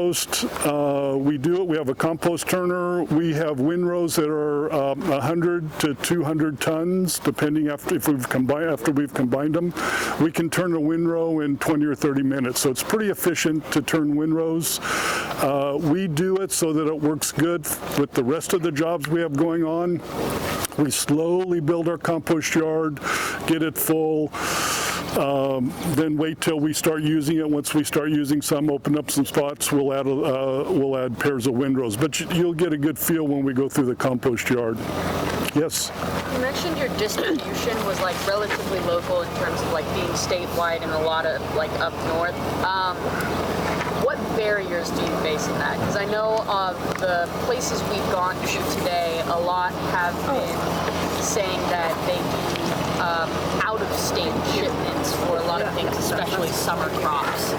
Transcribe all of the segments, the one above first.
We do it. We have a compost turner. We have windrows that are 100 to 200 tons, depending after we've combined them. We can turn a windrow in 20 or 30 minutes, so it's pretty efficient to turn windrows. We do it so that it works good with the rest of the jobs we have going on. We slowly build our compost yard, get it full, then wait till we start using it. Once we start using some, open up some spots, we'll add pairs of windrows. But you'll get a good feel when we go through the compost yard. Yes? You mentioned your distribution was like relatively local in terms of like being statewide and a lot of like up north. What barriers do you face in that? Because I know the places we've gone to today, a lot have been saying that they do out-of-state shipments for a lot of things, especially summer crops.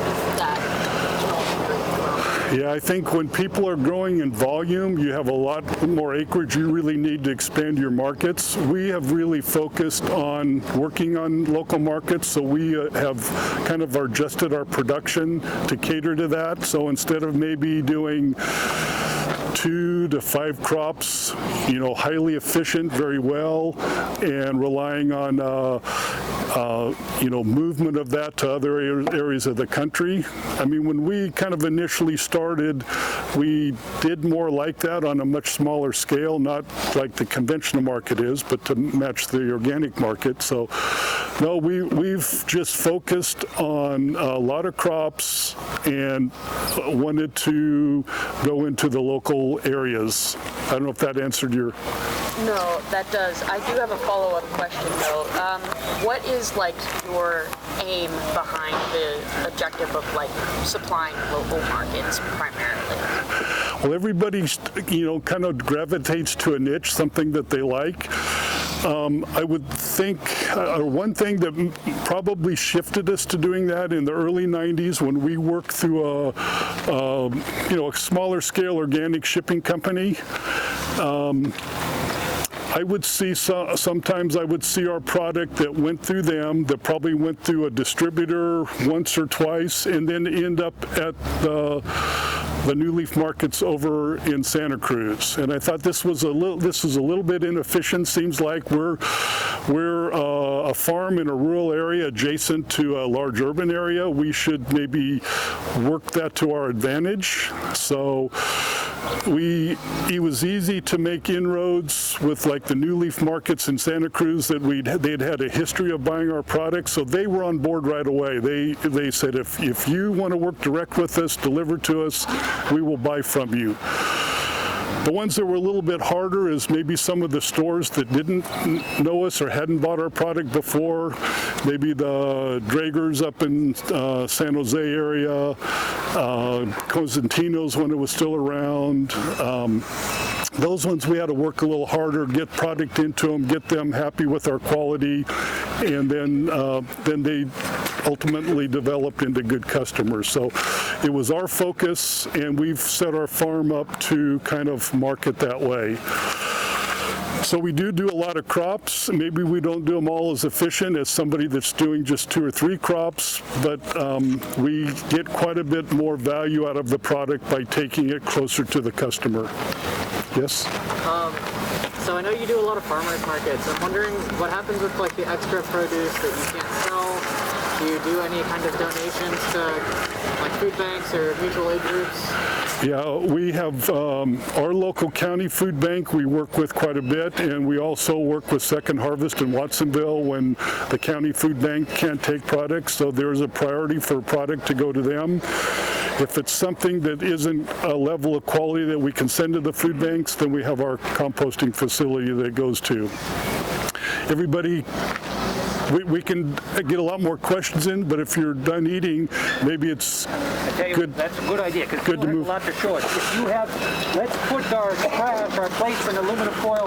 Yeah, I think when people are growing in volume, you have a lot more acreage. You really need to expand your markets. We have really focused on working on local markets, so we have kind of adjusted our production to cater to that. So instead of maybe doing 2 to 5 crops, highly efficient, very well, and relying on movement of that to other areas of the country. I mean, when we kind of initially started, we did more like that on a much smaller scale, not like the conventional market is, but to match the organic market. So, no, we've just focused on a lot of crops and wanted to go into the local areas. I don't know if that answered your... No, that does. I do have a follow-up question though. What is like your aim behind the objective of like supplying local markets primarily? Well, everybody, kind of gravitates to a niche, something that they like. I would think one thing that probably shifted us to doing that in the early 90s when we worked through a smaller scale organic shipping company. I would see sometimes I would see our product that went through them, that probably went through a distributor once or twice, and then end up at the new leaf markets over in Santa Cruz. And I thought this was a little bit inefficient. Seems like we're a farm in a rural area adjacent to a large urban area. We should maybe work that to our advantage. So it was easy to make inroads with like the new leaf markets in Santa Cruz that they'd had a history of buying our products, so they were on board right away. They said, if you want to work direct with us, deliver to us, we will buy from you. The ones that were a little bit harder is maybe some of the stores that didn't know us or hadn't bought our product before, maybe the Dragers up in San Jose area, Cosentino's when it was still around. Those ones we had to work a little harder, get product into them, get them happy with our quality, and then they ultimately developed into good customers. So it was our focus, and we've set our farm up to kind of market that way. So we do a lot of crops. Maybe we don't do them all as efficient as somebody that's doing just 2 or 3 crops, but we get quite a bit more value out of the product by taking it closer to the customer. Yes? So I know you do a lot of farmers markets. I'm wondering what happens with like the extra produce that you can't sell. Do you do any kind of donations to like food banks or mutual aid groups? Yeah, we have our local county food bank we work with quite a bit, and we also work with Second Harvest in Watsonville when the county food bank can't take products, so there's a priority for a product to go to them. If it's something that isn't a level of quality that we can send to the food banks, then we have our composting facility that it goes to. Everybody, we can get a lot more questions in, but if you're done eating, maybe it's good. That's a good idea, because good to move. A lot to short. If you have, let's put our trash, our plates in aluminum foil